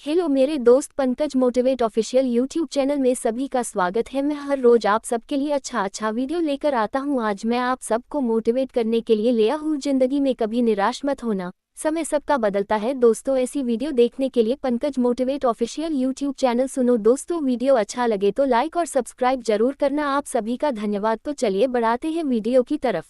Hello मेरे दोस्त Pankaj motivate official YouTube channel में सभी का स्वागत है। मैं हर रोज आप सबके लिए अच्छा वीडियो लेकर आता हूं। आज मैं आप सबको मोटिवेट करने के लिए ले आया हूं। जिंदगी में कभी निराश मत होना, समय सबका बदलता है। दोस्तों ऐसी वीडियो देखने के लिए Pankaj motivate official YouTube channel सुनो। दोस्तों वीडियो अच्छा लगे तो लाइक और सब्सक्राइब जरूर करना। आप सभी का धन्यवाद। तो चलिए बढ़ाते हैं वीडियो की तरफ।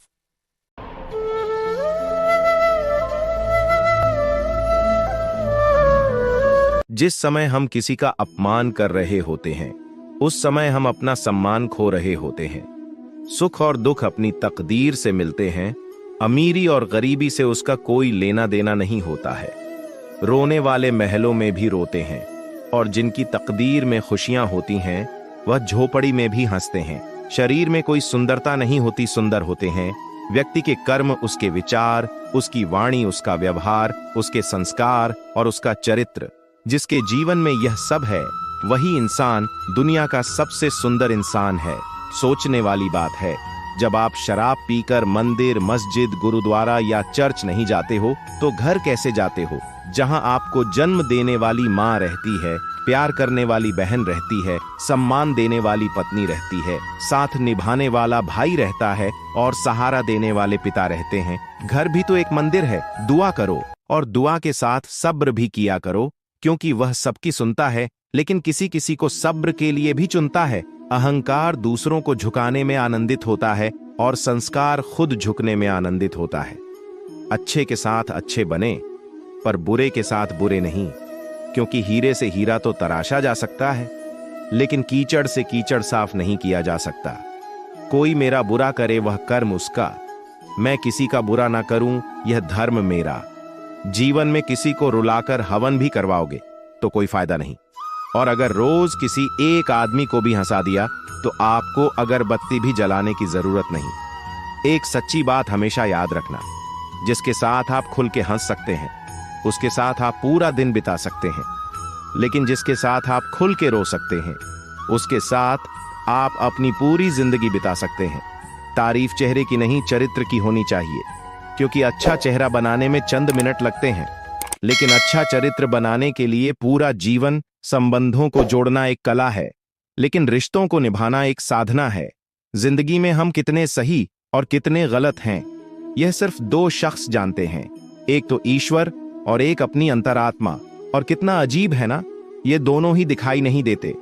जिस समय हम किसी का अपमान कर रहे होते हैं, उस समय हम अपना सम्मान खो रहे होते हैं। सुख और दुख अपनी तकदीर से मिलते हैं। अमीरी और गरीबी से उसका कोई लेना देना नहीं होता है। रोने वाले महलों में भी रोते हैं और जिनकी तकदीर में खुशियां होती हैं, वह झोपड़ी में भी हंसते हैं। शरीर में कोई सुंदरता नहीं होती, सुंदर होते हैं व्यक्ति के कर्म, उसके विचार, उसकी वाणी, उसका व्यवहार, उसके संस्कार और उसका चरित्र। जिसके जीवन में यह सब है, वही इंसान दुनिया का सबसे सुंदर इंसान है। सोचने वाली बात है, जब आप शराब पीकर मंदिर, मस्जिद, गुरुद्वारा या चर्च नहीं जाते हो, तो घर कैसे जाते हो, जहां आपको जन्म देने वाली माँ रहती है, प्यार करने वाली बहन रहती है, सम्मान देने वाली पत्नी रहती है, साथ निभाने वाला भाई रहता है और सहारा देने वाले पिता रहते हैं। घर भी तो एक मंदिर है। दुआ करो और दुआ के साथ सब्र भी किया करो, क्योंकि वह सबकी सुनता है, लेकिन किसी किसी को सब्र के लिए भी चुनता है। अहंकार दूसरों को झुकाने में आनंदित होता है और संस्कार खुद झुकने में आनंदित होता है। अच्छे के साथ अच्छे बने, पर बुरे के साथ बुरे नहीं, क्योंकि हीरे से हीरा तो तराशा जा सकता है, लेकिन कीचड़ से कीचड़ साफ नहीं किया जा सकता। कोई मेरा बुरा करे वह कर्म उसका, मैं किसी का बुरा ना करूं यह धर्म मेरा। जीवन में किसी को रुलाकर हवन भी करवाओगे तो कोई फायदा नहीं, और अगर रोज किसी एक आदमी को भी हंसा दिया तो आपको अगरबत्ती भी जलाने की जरूरत नहीं। एक सच्ची बात हमेशा याद रखना, जिसके साथ आप खुल के हंस सकते हैं, उसके साथ आप पूरा दिन बिता सकते हैं, लेकिन जिसके साथ आप खुल के रो सकते हैं, उसके साथ आप अपनी पूरी जिंदगी बिता सकते हैं। तारीफ चेहरे की नहीं, चरित्र की होनी चाहिए, क्योंकि अच्छा चेहरा बनाने में चंद मिनट लगते हैं, लेकिन अच्छा चरित्र बनाने के लिए पूरा जीवन। संबंधों को जोड़ना एक कला है, लेकिन रिश्तों को निभाना एक साधना है। जिंदगी में हम कितने सही और कितने गलत हैं, यह सिर्फ दो शख्स जानते हैं, एक तो ईश्वर और एक अपनी अंतरात्मा। और कितना अजीब है ना, ये दोनों ही दिखाई नहीं देते।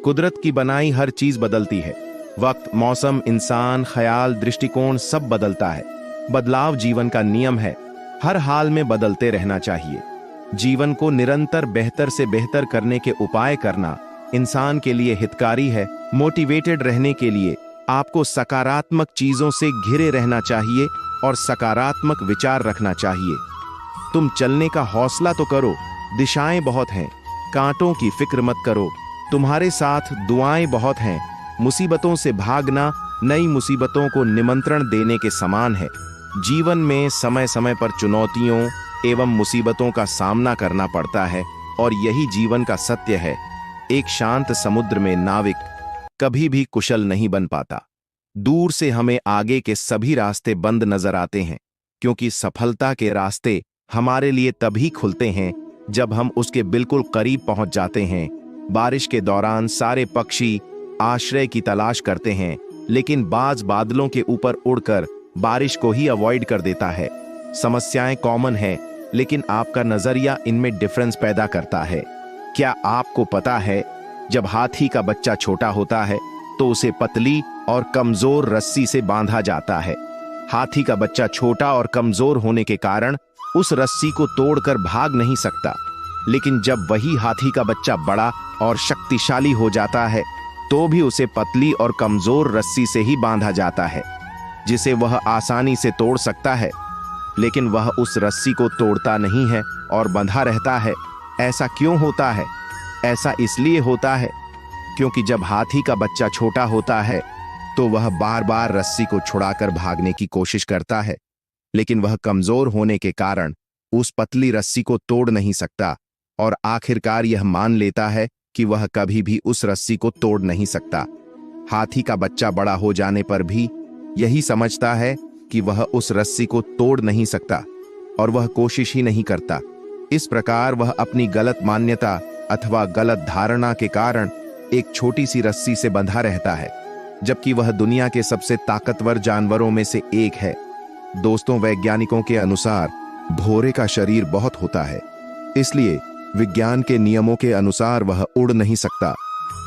कुदरत की बनाई हर चीज बदलती है। वक्त, मौसम, इंसान, ख्याल, दृष्टिकोण सब बदलता है। बदलाव जीवन का नियम है। हर हाल में बदलते रहना चाहिए। जीवन को निरंतर बेहतर से बेहतर करने के उपाय करना इंसान के लिए हितकारी है। मोटिवेटेड रहने के लिए आपको सकारात्मक चीजों से घिरे रहना चाहिए और सकारात्मक विचार रखना चाहिए। तुम चलने का हौसला तो करो, दिशाएं बहुत हैं, कांटों की फिक्र मत करो, तुम्हारे साथ दुआएं बहुत हैं। मुसीबतों से भागना नई मुसीबतों को निमंत्रण देने के समान है। जीवन में समय समय पर चुनौतियों एवं मुसीबतों का सामना करना पड़ता है, और यही जीवन का सत्य है। एक शांत समुद्र में नाविक कभी भी कुशल नहीं बन पाता। दूर से हमें आगे के सभी रास्ते बंद नजर आते हैं, क्योंकि सफलता के रास्ते हमारे लिए तभी खुलते हैं जब हम उसके बिल्कुल करीब पहुंच जाते हैं। बारिश के दौरान सारे पक्षी आश्रय की तलाश करते हैं, लेकिन बाज बादलों के ऊपर उड़कर बारिश को ही अवॉइड कर देता है। समस्याएं कॉमन हैं, लेकिन आपका नजरिया इनमें डिफरेंस पैदा करता है। क्या आपको पता है, जब हाथी का बच्चा छोटा होता है तो उसे पतली और कमजोर रस्सी से बांधा जाता है। हाथी का बच्चा छोटा और कमजोर होने के कारण उस रस्सी को तोड़कर भाग नहीं सकता, लेकिन जब वही हाथी का बच्चा बड़ा और शक्तिशाली हो जाता है, तो भी उसे पतली और कमजोर रस्सी से ही बांधा जाता है, जिसे वह आसानी से तोड़ सकता है, लेकिन वह उस रस्सी को तोड़ता नहीं है और बंधा रहता है। ऐसा क्यों होता है? ऐसा इसलिए होता है क्योंकि जब हाथी का बच्चा छोटा होता है तो वह बार बार रस्सी को छुड़ाकर भागने की कोशिश करता है, लेकिन वह कमजोर होने के कारण उस पतली रस्सी को तोड़ नहीं सकता, और आखिरकार यह मान लेता है कि वह कभी भी उस रस्सी को तोड़ नहीं सकता। हाथी का बच्चा बड़ा हो जाने पर भी यही समझता है कि वह उस रस्सी को तोड़ नहीं सकता, और वह कोशिश ही नहीं करता। इस प्रकार वह अपनी गलत मान्यता अथवा गलत धारणा के कारण एक छोटी सी रस्सी से बंधा रहता है, जबकि वह दुनिया के सबसे ताकतवर जानवरों में से एक है। दोस्तों, वैज्ञानिकों के अनुसार भौरे का शरीर बहुत होता है, इसलिए विज्ञान के नियमों के अनुसार वह उड़ नहीं सकता।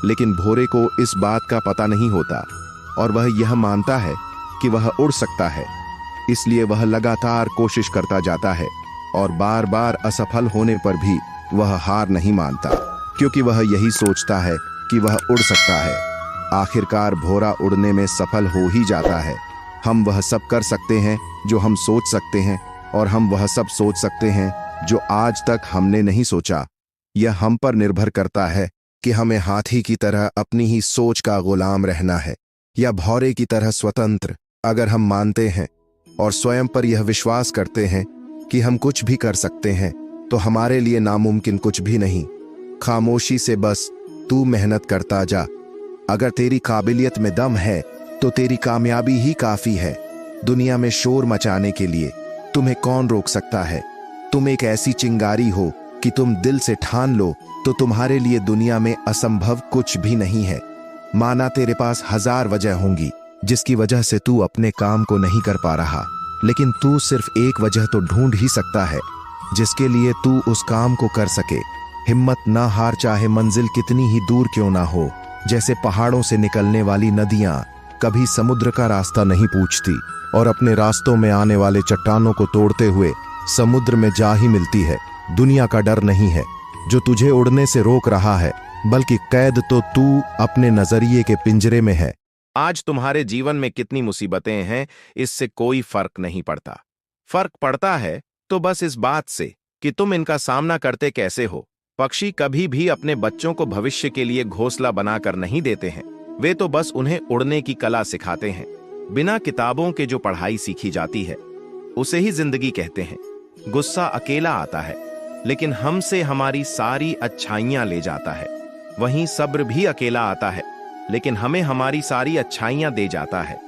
लेकिन भौरे को इस बात का पता नहीं होता और वह यह मानता है कि वह उड़ सकता है। इसलिए वह लगातार कोशिश करता जाता है और बार बार असफल होने पर भी वह हार नहीं मानता, क्योंकि वह यही सोचता है कि वह उड़ सकता है। आखिरकार भौरा उड़ने में सफल हो ही जाता है। हम वह सब कर सकते हैं जो हम सोच सकते हैं, और हम वह सब सोच सकते हैं जो आज तक हमने नहीं सोचा। यह हम पर निर्भर करता है कि हमें हाथी की तरह अपनी ही सोच का गुलाम रहना है या भौरे की तरह स्वतंत्र। अगर हम मानते हैं और स्वयं पर यह विश्वास करते हैं कि हम कुछ भी कर सकते हैं, तो हमारे लिए नामुमकिन कुछ भी नहीं। खामोशी से बस तू मेहनत करता जा। अगर तेरी काबिलियत में दम है तो तेरी कामयाबी ही काफी है। दुनिया में शोर मचाने के लिए तुम्हें कौन रोक सकता है? तुम एक ऐसी चिंगारी हो कि तुम दिल से ठान लो तो तुम्हारे लिए दुनिया में असंभव कुछ भी नहीं है। माना तेरे पास 1000 वजह होंगी जिसकी वजह से तू अपने काम को नहीं कर पा रहा, लेकिन तू सिर्फ एक वजह तो ढूंढ ही सकता है जिसके लिए तू उस काम को कर सके। हिम्मत ना हार, चाहे मंजिल कितनी ही दूर क्यों ना हो। जैसे पहाड़ों से निकलने वाली नदियां कभी समुद्र का रास्ता नहीं पूछती और अपने रास्तों में आने वाले चट्टानों को तोड़ते हुए समुद्र में जा ही मिलती है। दुनिया का डर नहीं है जो तुझे उड़ने से रोक रहा है, बल्कि कैद तो तू अपने नजरिए के पिंजरे में है। आज तुम्हारे जीवन में कितनी मुसीबतें हैं, इससे कोई फर्क नहीं पड़ता। फर्क पड़ता है तो बस इस बात से कि तुम इनका सामना करते कैसे हो। पक्षी कभी भी अपने बच्चों को भविष्य के लिए घोंसला बनाकर नहीं देते हैं, वे तो बस उन्हें उड़ने की कला सिखाते हैं। बिना किताबों के जो पढ़ाई सीखी जाती है उसे ही जिंदगी कहते हैं। गुस्सा अकेला आता है, लेकिन हमसे हमारी सारी अच्छाइयां ले जाता है। वहीं सब्र भी अकेला आता है, लेकिन हमें हमारी सारी अच्छाइयां दे जाता है।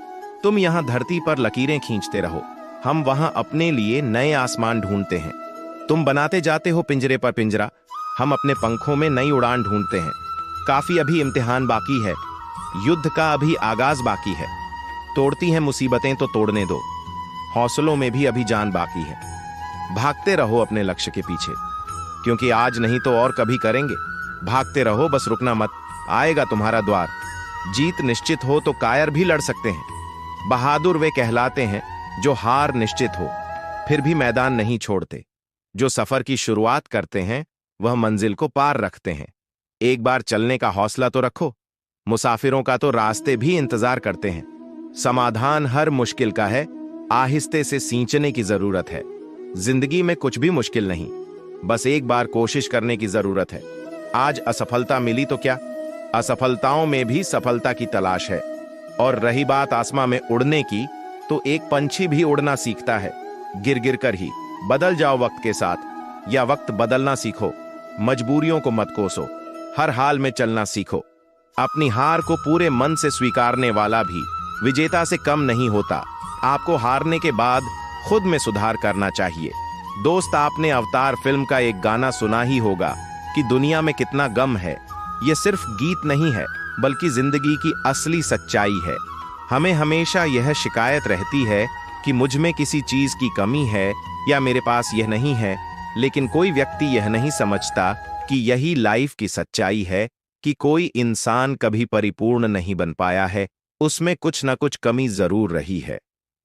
तुम यहां धरती पर लकीरें खींचते रहो, हम वहां अपने लिए नए आसमान ढूंढते हैं। तुम बनाते जाते हो पिंजरे पर पिंजरा, हम अपने पंखों में नई उड़ान ढूंढते हैं। काफी अभी इम्तिहान बाकी है, युद्ध का अभी आगाज बाकी है। तोड़ती हैं मुसीबतें तो तोड़ने दो, हौसलों में भी अभी जान बाकी है। भागते रहो अपने लक्ष्य के पीछे, क्योंकि आज नहीं तो और कभी करेंगे। भागते रहो, बस रुकना मत, आएगा तुम्हारा द्वार। जीत निश्चित हो तो कायर भी लड़ सकते हैं। बहादुर वे कहलाते हैं जो हार निश्चित हो फिर भी मैदान नहीं छोड़ते। जो सफर की शुरुआत करते हैं वह मंजिल को पार रखते हैं। एक बार चलने का हौसला तो रखो, मुसाफिरों का तो रास्ते भी इंतजार करते हैं। समाधान हर मुश्किल का है, आहिस्ते से सींचने की जरूरत है। जिंदगी में कुछ भी मुश्किल नहीं, बस एक बार कोशिश करने की जरूरत है। आज असफलता मिली तो क्या, असफलताओं में भी सफलता की तलाश है। और रही बात आसमां में उड़ने की, तो एक पंछी भी उड़ना सीखता है, गिर गिर कर ही। बदल जाओ वक्त के साथ, या वक्त बदलना सीखो। मजबूरियों को मत कोसो, हर हाल में चलना सीखो। अपनी हार को पूरे मन से स्वीकारने वाला भी विजेता से कम नहीं होता। आपको हारने के बाद खुद में सुधार करना चाहिए। दोस्त, आपने अवतार फिल्म का एक गाना सुना ही होगा कि दुनिया में कितना गम है। यह सिर्फ गीत नहीं है, बल्कि जिंदगी की असली सच्चाई है। हमें हमेशा यह शिकायत रहती है कि मुझ में किसी चीज की कमी है या मेरे पास यह नहीं है, लेकिन कोई व्यक्ति यह नहीं समझता कि यही लाइफ की सच्चाई है कि कोई इंसान कभी परिपूर्ण नहीं बन पाया है, उसमें कुछ न कुछ कमी जरूर रही है।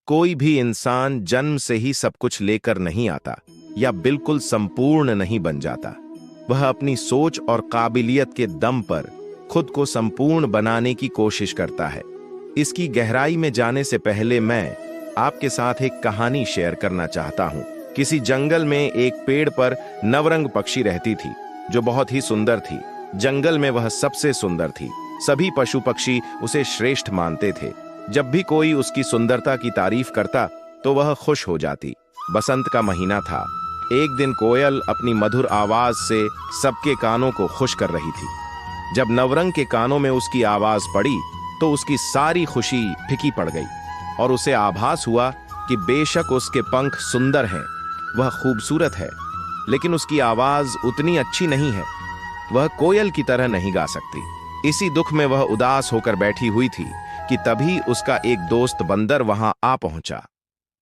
कोई भी इंसान जन्म से ही सब कुछ लेकर नहीं आता या बिल्कुल संपूर्ण नहीं बन जाता। वह अपनी सोच और काबिलियत के दम पर खुद को संपूर्ण बनाने की कोशिश करता है। इसकी गहराई में जाने से पहले मैं आपके साथ एक कहानी शेयर करना चाहता हूं। किसी जंगल में एक पेड़ पर नवरंग पक्षी रहती थी जो बहुत ही सुंदर थी। जंगल में वह सबसे सुंदर थी। सभी पशु पक्षी उसे श्रेष्ठ मानते थे। जब भी कोई उसकी सुंदरता की तारीफ करता तो वह खुश हो जाती। बसंत का महीना था। एक दिन कोयल अपनी मधुर आवाज से सबके कानों को खुश कर रही थी। जब नवरंग के कानों में उसकी आवाज पड़ी तो उसकी सारी खुशी फीकी पड़ गई और उसे आभास हुआ कि बेशक उसके पंख सुंदर हैं, वह खूबसूरत है, लेकिन उसकी आवाज उतनी अच्छी नहीं है। वह कोयल की तरह नहीं गा सकती। इसी दुख में वह उदास होकर बैठी हुई थी कि तभी उसका एक दोस्त बंदर वहां आ पहुंचा।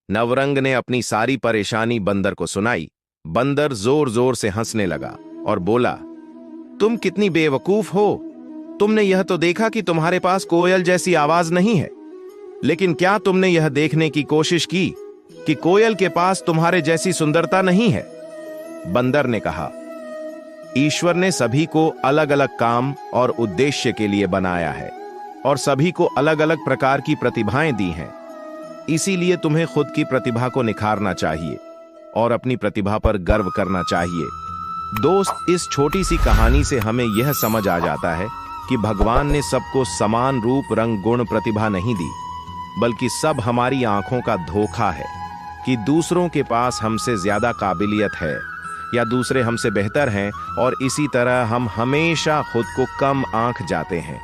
नवरंग ने अपनी सारी परेशानी बंदर को सुनाई। बंदर जोर जोर से हंसने लगा और बोला, तुम कितनी बेवकूफ हो। तुमने यह तो देखा कि तुम्हारे पास कोयल जैसी आवाज नहीं है, लेकिन क्या तुमने यह देखने की कोशिश की कि कोयल के पास तुम्हारे जैसी सुंदरता नहीं है? बंदर ने कहा, ईश्वर ने सभी को अलग अलग काम और उद्देश्य के लिए बनाया है और सभी को अलग अलग प्रकार की प्रतिभाएं दी हैं। इसीलिए तुम्हें खुद की प्रतिभा को निखारना चाहिए और अपनी प्रतिभा पर गर्व करना चाहिए। दोस्त, इस छोटी सी कहानी से हमें यह समझ आ जाता है कि भगवान ने सबको समान रूप, रंग, गुण, प्रतिभा नहीं दी, बल्कि सब हमारी आंखों का धोखा है कि दूसरों के पास हमसे ज्यादा काबिलियत है या दूसरे हमसे बेहतर हैं, और इसी तरह हम हमेशा खुद को कम आंक जाते हैं।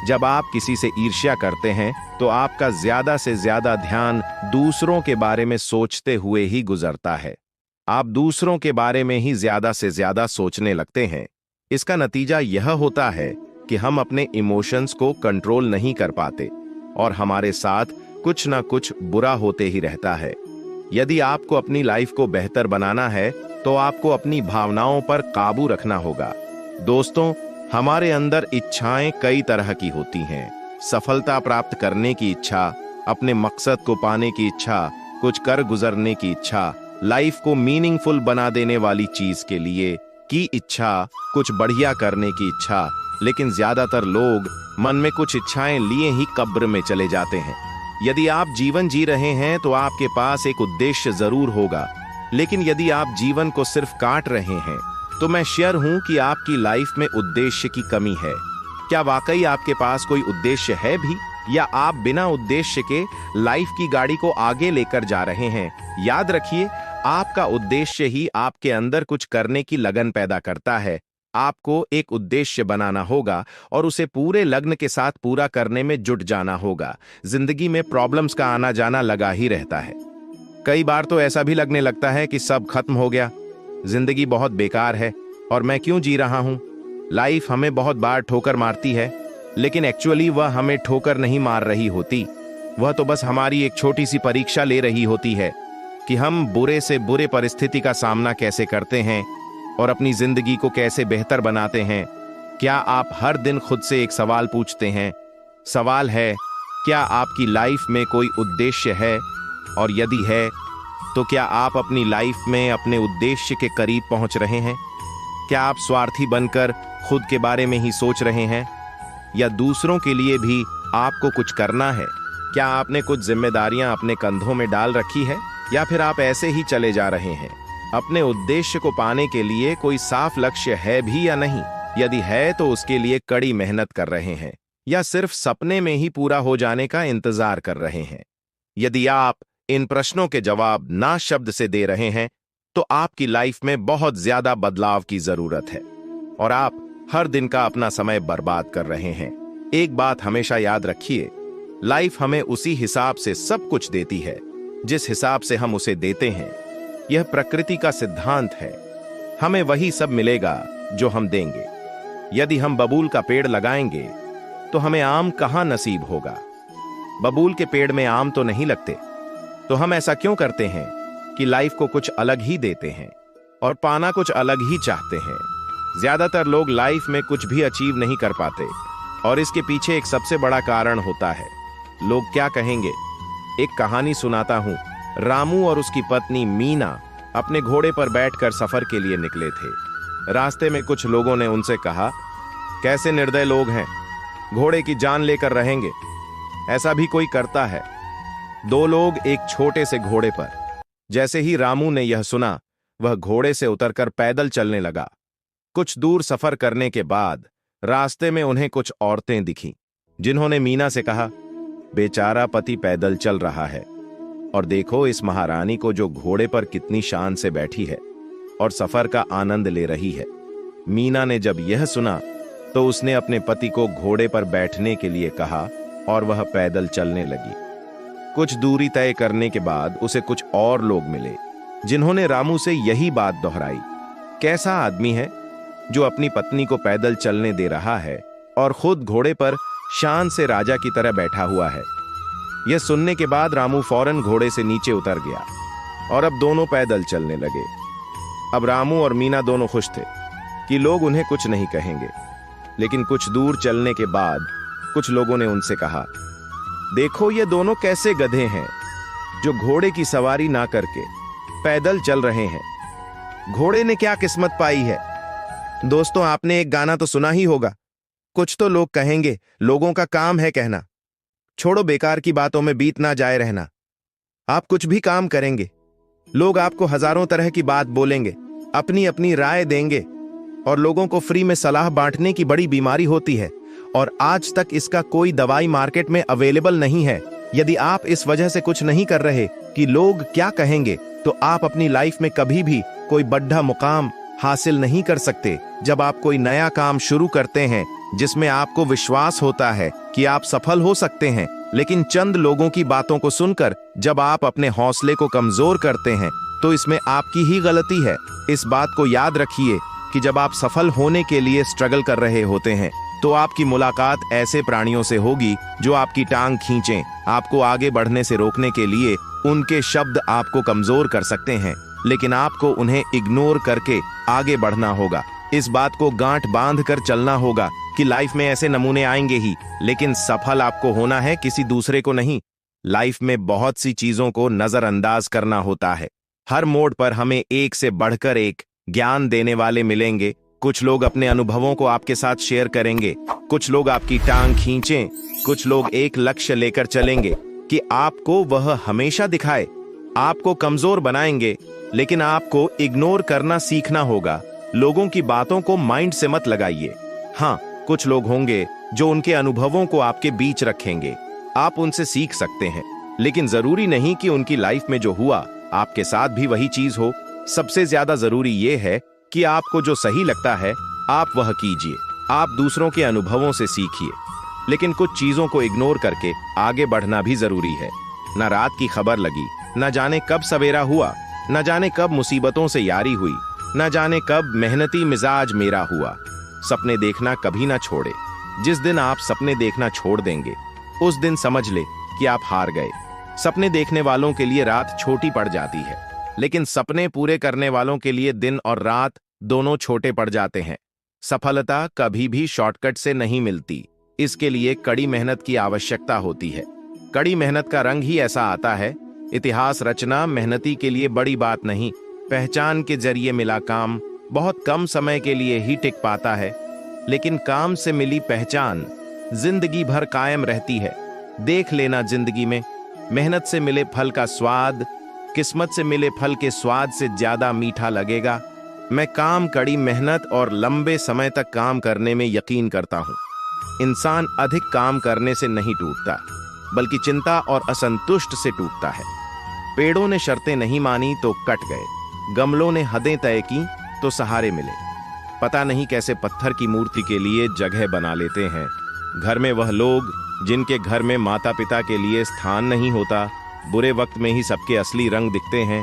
जब आप किसी से ईर्ष्या करते हैं तो आपका ज्यादा से ज्यादा ध्यान दूसरों के बारे में सोचते हुए ही गुजरता है। आप दूसरों के बारे में ही ज्यादा से ज्यादा सोचने लगते हैं। इसका नतीजा यह होता है कि हम अपने इमोशंस को कंट्रोल नहीं कर पाते और हमारे साथ कुछ ना कुछ बुरा होते ही रहता है। यदि आपको अपनी लाइफ को बेहतर बनाना है तो आपको अपनी भावनाओं पर काबू रखना होगा। दोस्तों, हमारे अंदर इच्छाएं कई तरह की होती हैं। सफलता प्राप्त करने की इच्छा, अपने मकसद को पाने की इच्छा, कुछ कर गुजरने की इच्छा, लाइफ को मीनिंगफुल बना देने वाली चीज के लिए की इच्छा, कुछ बढ़िया करने की इच्छा। लेकिन ज्यादातर लोग मन में कुछ इच्छाएं लिए ही कब्र में चले जाते हैं। यदि आप जीवन जी रहे हैं तो आपके पास एक उद्देश्य जरूर होगा, लेकिन यदि आप जीवन को सिर्फ काट रहे हैं तो मैं श्योर हूं कि आपकी लाइफ में उद्देश्य की कमी है। क्या वाकई आपके पास कोई उद्देश्य है भी, या आप बिना उद्देश्य के लाइफ की गाड़ी को आगे लेकर जा रहे हैं? याद रखिए, आपका उद्देश्य ही आपके अंदर कुछ करने की लगन पैदा करता है। आपको एक उद्देश्य बनाना होगा और उसे पूरे लगन के साथ पूरा करने में जुट जाना होगा। जिंदगी में प्रॉब्लम्स का आना जाना लगा ही रहता है। कई बार तो ऐसा भी लगने लगता है कि सब खत्म हो गया, जिंदगी बहुत बेकार है और मैं क्यों जी रहा हूं। लाइफ हमें बहुत बार ठोकर मारती है, लेकिन एक्चुअली वह हमें ठोकर नहीं मार रही होती। वह तो बस हमारी एक छोटी सी परीक्षा ले रही होती है कि हम बुरे से बुरे परिस्थिति का सामना कैसे करते हैं और अपनी जिंदगी को कैसे बेहतर बनाते हैं। क्या आप हर दिन खुद से एक सवाल पूछते हैं? सवाल है, क्या आपकी लाइफ में कोई उद्देश्य है? और यदि है तो क्या आप अपनी लाइफ में अपने उद्देश्य के करीब पहुंच रहे हैं? क्या आप स्वार्थी बनकर खुद के बारे में ही सोच रहे हैं, या दूसरों के लिए भी आपको कुछ करना है? क्या आपने कुछ जिम्मेदारियां अपने कंधों में डाल रखी है, या फिर आप ऐसे ही चले जा रहे हैं? अपने उद्देश्य को पाने के लिए कोई साफ लक्ष्य है भी या नहीं? यदि है तो उसके लिए कड़ी मेहनत कर रहे हैं, या सिर्फ सपने में ही पूरा हो जाने का इंतजार कर रहे हैं? यदि आप इन प्रश्नों के जवाब ना शब्द से दे रहे हैं तो आपकी लाइफ में बहुत ज्यादा बदलाव की जरूरत है और आप हर दिन का अपना समय बर्बाद कर रहे हैं। एक बात हमेशा याद रखिए, लाइफ हमें उसी हिसाब से सब कुछ देती है जिस हिसाब से हम उसे देते हैं। यह प्रकृति का सिद्धांत है। हमें वही सब मिलेगा जो हम देंगे। यदि हम बबूल का पेड़ लगाएंगे तो हमें आम कहां नसीब होगा? बबूल के पेड़ में आम तो नहीं लगते। तो हम ऐसा क्यों करते हैं कि लाइफ को कुछ अलग ही देते हैं और पाना कुछ अलग ही चाहते हैं? ज्यादातर लोग लाइफ में कुछ भी अचीव नहीं कर पाते और इसके पीछे एक सबसे बड़ा कारण होता है, लोग क्या कहेंगे। एक कहानी सुनाता हूं। रामू और उसकी पत्नी मीना अपने घोड़े पर बैठकर सफर के लिए निकले थे। रास्ते में कुछ लोगों ने उनसे कहा, कैसे निर्दय लोग हैं, घोड़े की जान लेकर रहेंगे, ऐसा भी कोई करता है? दो लोग एक छोटे से घोड़े पर। जैसे ही रामू ने यह सुना, वह घोड़े से उतरकर पैदल चलने लगा। कुछ दूर सफर करने के बाद रास्ते में उन्हें कुछ औरतें दिखीं, जिन्होंने मीना से कहा, बेचारा पति पैदल चल रहा है और देखो इस महारानी को जो घोड़े पर कितनी शान से बैठी है और सफर का आनंद ले रही है। मीना ने जब यह सुना तो उसने अपने पति को घोड़े पर बैठने के लिए कहा और वह पैदल चलने लगी। कुछ दूरी तय करने के बाद उसे कुछ और लोग मिले, जिन्होंने रामू से यही बात दोहराई, कैसा आदमी है, जो अपनी पत्नी को पैदल चलने दे रहा है और खुद घोड़े पर शान से राजा की तरह बैठा हुआ है। यह सुनने के बाद रामू फौरन घोड़े से नीचे उतर गया और अब दोनों पैदल चलने लगे। अब रामू और मीना दोनों खुश थे कि लोग उन्हें कुछ नहीं कहेंगे। लेकिन कुछ दूर चलने के बाद कुछ लोगों ने उनसे कहा, देखो ये दोनों कैसे गधे हैं जो घोड़े की सवारी ना करके पैदल चल रहे हैं। घोड़े ने क्या किस्मत पाई है। दोस्तों, आपने एक गाना तो सुना ही होगा, कुछ तो लोग कहेंगे, लोगों का काम है कहना। छोड़ो, बेकार की बातों में बीत ना जाए रहना। आप कुछ भी काम करेंगे, लोग आपको हजारों तरह की बात बोलेंगे, अपनी अपनी राय देंगे और लोगों को फ्री में सलाह बांटने की बड़ी बीमारी होती है और आज तक इसका कोई दवाई मार्केट में अवेलेबल नहीं है। यदि आप इस वजह से कुछ नहीं कर रहे कि लोग क्या कहेंगे, तो आप अपनी लाइफ में कभी भी कोई बड़ा मुकाम हासिल नहीं कर सकते। जब आप कोई नया काम शुरू करते हैं जिसमें आपको विश्वास होता है कि आप सफल हो सकते हैं, लेकिन चंद लोगों की बातों को सुनकर जब आप अपने हौसले को कमजोर करते हैं, तो इसमें आपकी ही गलती है। इस बात को याद रखिए कि जब आप सफल होने के लिए स्ट्रगल कर रहे होते हैं, तो आपकी मुलाकात ऐसे प्राणियों से होगी जो आपकी टांग खींचें। आपको आगे बढ़ने से रोकने के लिए उनके शब्द आपको कमजोर कर सकते हैं, लेकिन आपको उन्हें इग्नोर करके आगे बढ़ना होगा। इस बात को गांठ बांध कर चलना होगा कि लाइफ में ऐसे नमूने आएंगे ही, लेकिन सफल आपको होना है, किसी दूसरे को नहीं। लाइफ में बहुत सी चीजों को नजरअंदाज करना होता है। हर मोड़ पर हमें एक से बढ़कर एक ज्ञान देने वाले मिलेंगे। कुछ लोग अपने अनुभवों को आपके साथ शेयर करेंगे, कुछ लोग आपकी टांग खींचें, कुछ लोग एक लक्ष्य लेकर चलेंगे कि आपको वह हमेशा दिखाए। आपको कमजोर बनाएंगे, लेकिन आपको इग्नोर करना सीखना होगा। लोगों की बातों को माइंड से मत लगाइए। हाँ, कुछ लोग होंगे जो उनके अनुभवों को आपके बीच रखेंगे। आप उनसे सीख सकते हैं, लेकिन जरूरी नहीं कि उनकी लाइफ में जो हुआ आपके साथ भी वही चीज हो। सबसे ज्यादा जरूरी यह है कि आपको जो सही लगता है आप वह कीजिए। आप दूसरों के अनुभवों से सीखिए, लेकिन कुछ चीजों को इग्नोर करके आगे बढ़ना भी जरूरी है। न रात की खबर लगी, न जाने कब सवेरा हुआ, न जाने कब मुसीबतों से यारी हुई, न जाने कब मेहनती मिजाज मेरा हुआ। सपने देखना कभी ना छोड़े। जिस दिन आप सपने देखना छोड़ देंगे, उस दिन समझ ले कि आप हार गए। सपने देखने वालों के लिए रात छोटी पड़ जाती है, लेकिन सपने पूरे करने वालों के लिए दिन और रात दोनों छोटे पड़ जाते हैं। सफलता कभी भी शॉर्टकट से नहीं मिलती, इसके लिए कड़ी मेहनत की आवश्यकता होती है। कड़ी मेहनत का रंग ही ऐसा आता है। इतिहास रचना मेहनती के लिए बड़ी बात नहीं। पहचान के जरिए मिला काम बहुत कम समय के लिए ही टिक पाता है, लेकिन काम से मिली पहचान जिंदगी भर कायम रहती है। देख लेना, जिंदगी में मेहनत से मिले फल का स्वाद किस्मत से मिले फल के स्वाद से ज्यादा मीठा लगेगा। मैं काम, कड़ी मेहनत और लंबे समय तक काम करने में यकीन करता हूं। इंसान अधिक काम करने से नहीं टूटता, बल्कि चिंता और असंतुष्ट से टूटता है। पेड़ों ने शर्तें नहीं मानी तो कट गए, गमलों ने हदें तय की तो सहारे मिले। पता नहीं कैसे पत्थर की मूर्ति के लिए जगह बना लेते हैं। घर में वह लोग जिनके घर में माता पिता के लिए स्थान नहीं होता, बुरे वक्त में ही सबके असली रंग दिखते हैं।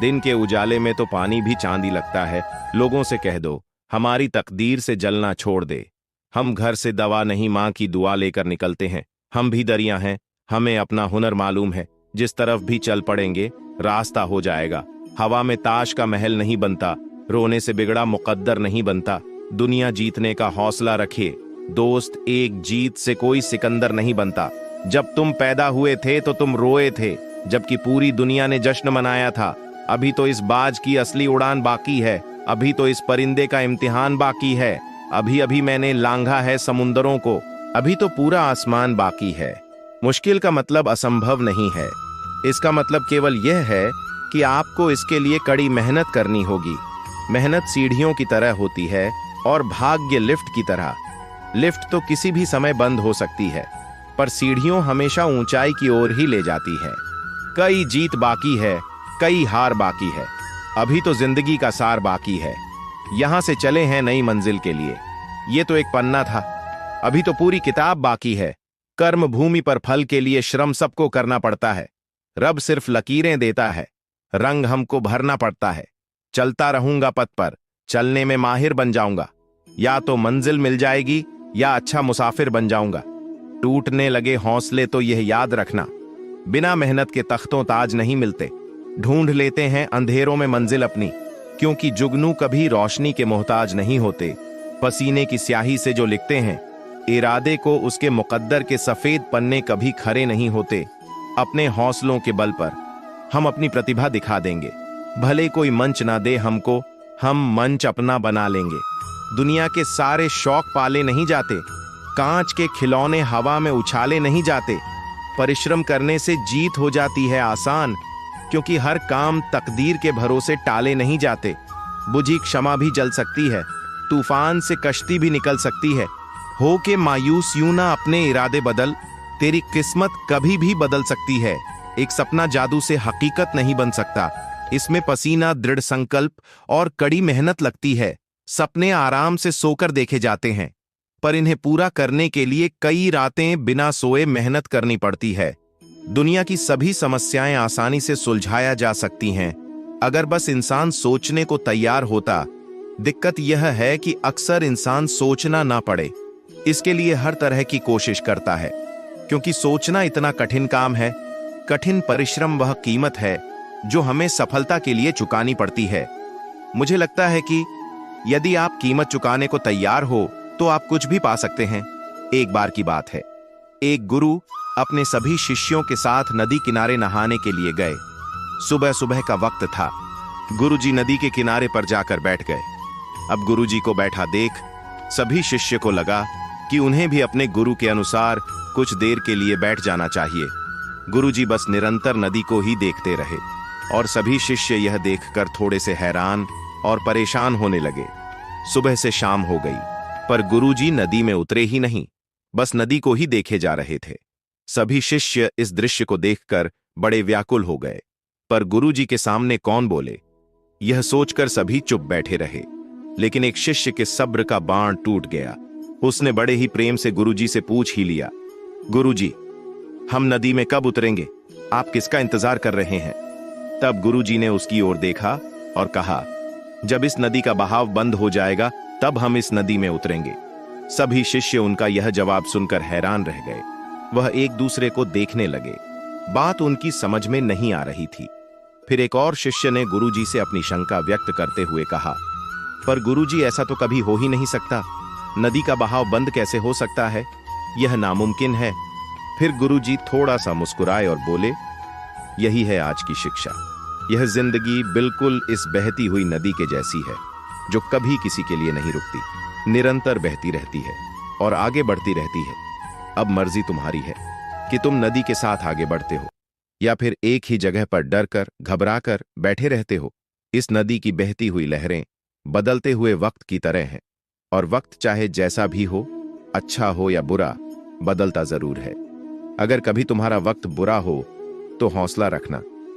दिन के उजाले में तो पानी भी चांदी लगता है। लोगों से कह दो हमारी तकदीर से जलना छोड़ दे। हम घर से दवा नहीं, माँ की दुआ लेकर निकलते हैं। हम भी दरिया हैं, हमें अपना हुनर मालूम है। जिस तरफ भी चल पड़ेंगे रास्ता हो जाएगा। हवा में ताश का महल नहीं बनता, रोने से बिगड़ा मुकद्दर नहीं बनता। दुनिया जीतने का हौसला रखे दोस्त, एक जीत से कोई सिकंदर नहीं बनता। जब तुम पैदा हुए थे तो तुम रोए थे, जबकि पूरी दुनिया ने जश्न मनाया था। अभी तो इस बाज की असली उड़ान बाकी है, अभी तो इस परिंदे का इम्तिहान बाकी है। अभी अभी मैंने लांघा है समुंदरों को, अभी तो पूरा आसमान बाकी है। मुश्किल का मतलब असंभव नहीं है, इसका मतलब केवल यह है कि आपको इसके लिए कड़ी मेहनत करनी होगी। मेहनत सीढ़ियों की तरह होती है और भाग्य लिफ्ट की तरह। लिफ्ट तो किसी भी समय बंद हो सकती है, पर सीढ़ियों हमेशा ऊंचाई की ओर ही ले जाती है। कई जीत बाकी है, कई हार बाकी है, अभी तो जिंदगी का सार बाकी है। यहां से चले हैं नई मंजिल के लिए। ये तो एक पन्ना था, अभी तो पूरी किताब बाकी है। कर्म भूमि पर फल के लिए श्रम सबको करना पड़ता है। रब सिर्फ लकीरें देता है, रंग हमको भरना पड़ता है। चलता रहूंगा पथ पर, चलने में माहिर बन जाऊंगा। या तो मंजिल मिल जाएगी या अच्छा मुसाफिर बन जाऊंगा। टूटने लगे हौसले तो यह याद रखना, बिना मेहनत के तख्तों ताज नहीं मिलते। ढूंढ लेते हैं अंधेरों में मंजिल अपनी, क्योंकि जुगनू कभी रोशनी के मोहताज नहीं होते। पसीने की स्याही से जो लिखते हैं इरादे को, उसके मुकद्दर के सफेद पन्ने कभी खरे नहीं होते। अपने हौसलों के बल पर हम अपनी प्रतिभा दिखा देंगे, भले कोई मंच ना दे हमको, हम मंच अपना बना लेंगे। दुनिया के सारे शौक पाले नहीं जाते, कांच के खिलौने हवा में उछाले नहीं जाते। परिश्रम करने से जीत हो जाती है आसान, क्योंकि हर काम तकदीर के भरोसे टाले नहीं जाते। बुझी क्षमा भी जल सकती है, तूफान से कश्ती भी निकल सकती है। हो के मायूस यूं ना अपने इरादे बदल, तेरी किस्मत कभी भी बदल सकती है। एक सपना जादू से हकीकत नहीं बन सकता, इसमें पसीना, दृढ़ संकल्प और कड़ी मेहनत लगती है। सपने आराम से सोकर देखे जाते हैं, पर इन्हें पूरा करने के लिए कई रातें बिना सोए मेहनत करनी पड़ती है। दुनिया की सभी समस्याएं आसानी से सुलझाया जा सकती हैं, अगर बस इंसान सोचने को तैयार होता। दिक्कत यह है कि अक्सर इंसान सोचना ना पड़े, इसके लिए हर तरह की कोशिश करता है, क्योंकि सोचना इतना कठिन काम है। कठिन परिश्रम वह कीमत है जो हमें सफलता के लिए चुकानी पड़ती है। मुझे लगता है कि यदि आप कीमत चुकाने को तैयार हो तो आप कुछ भी पा सकते हैं। एक बार की बात है, एक गुरु अपने सभी शिष्यों के साथ नदी किनारे नहाने के लिए गए। सुबह सुबह का वक्त था। गुरुजी नदी के किनारे पर जाकर बैठ गए। अब गुरुजी को बैठा देख सभी शिष्य को लगा कि उन्हें भी अपने गुरु के अनुसार कुछ देर के लिए बैठ जाना चाहिए। गुरुजी बस निरंतर नदी को ही देखते रहे और सभी शिष्य यह देखकर थोड़े से हैरान और परेशान होने लगे। सुबह से शाम हो गई, पर गुरुजी नदी में उतरे ही नहीं, बस नदी को ही देखे जा रहे थे। सभी शिष्य इस दृश्य को देखकर बड़े व्याकुल हो गए, पर गुरुजी के सामने कौन बोले, यह सोचकर सभी चुप बैठे रहे। लेकिन एक शिष्य के सब्र का बाण टूट गया। उसने बड़े ही प्रेम से गुरुजी से पूछ ही लिया, गुरुजी, हम नदी में कब उतरेंगे? आप किसका इंतजार कर रहे हैं? तब गुरुजी ने उसकी ओर देखा और कहा, जब इस नदी का बहाव बंद हो जाएगा तब हम इस नदी में उतरेंगे। सभी शिष्य उनका यह जवाब सुनकर हैरान रह गए। वह एक दूसरे को देखने लगे। बात उनकी समझ में नहीं आ रही थी। फिर एक और शिष्य ने गुरुजी से अपनी शंका व्यक्त करते हुए कहा, पर गुरुजी, ऐसा तो कभी हो ही नहीं सकता। नदी का बहाव बंद कैसे हो सकता है? यह नामुमकिन है। फिर गुरुजी थोड़ा सा मुस्कुराए और बोले, यही है आज की शिक्षा। यह जिंदगी बिल्कुल इस बहती हुई नदी के जैसी है, जो कभी किसी के लिए नहीं रुकती, निरंतर बहती रहती है और आगे बढ़ती रहती है। अब मर्जी तुम्हारी है कि तुम नदी के साथ आगे बढ़ते हो या फिर एक ही जगह पर डर कर, घबरा कर बैठे रहते हो। इस नदी की बहती हुई लहरें बदलते हुए वक्त की तरह हैं, और वक्त चाहे जैसा भी हो, अच्छा हो या बुरा, बदलता जरूर है। अगर कभी तुम्हारा वक्त बुरा हो तो हौसला रखना,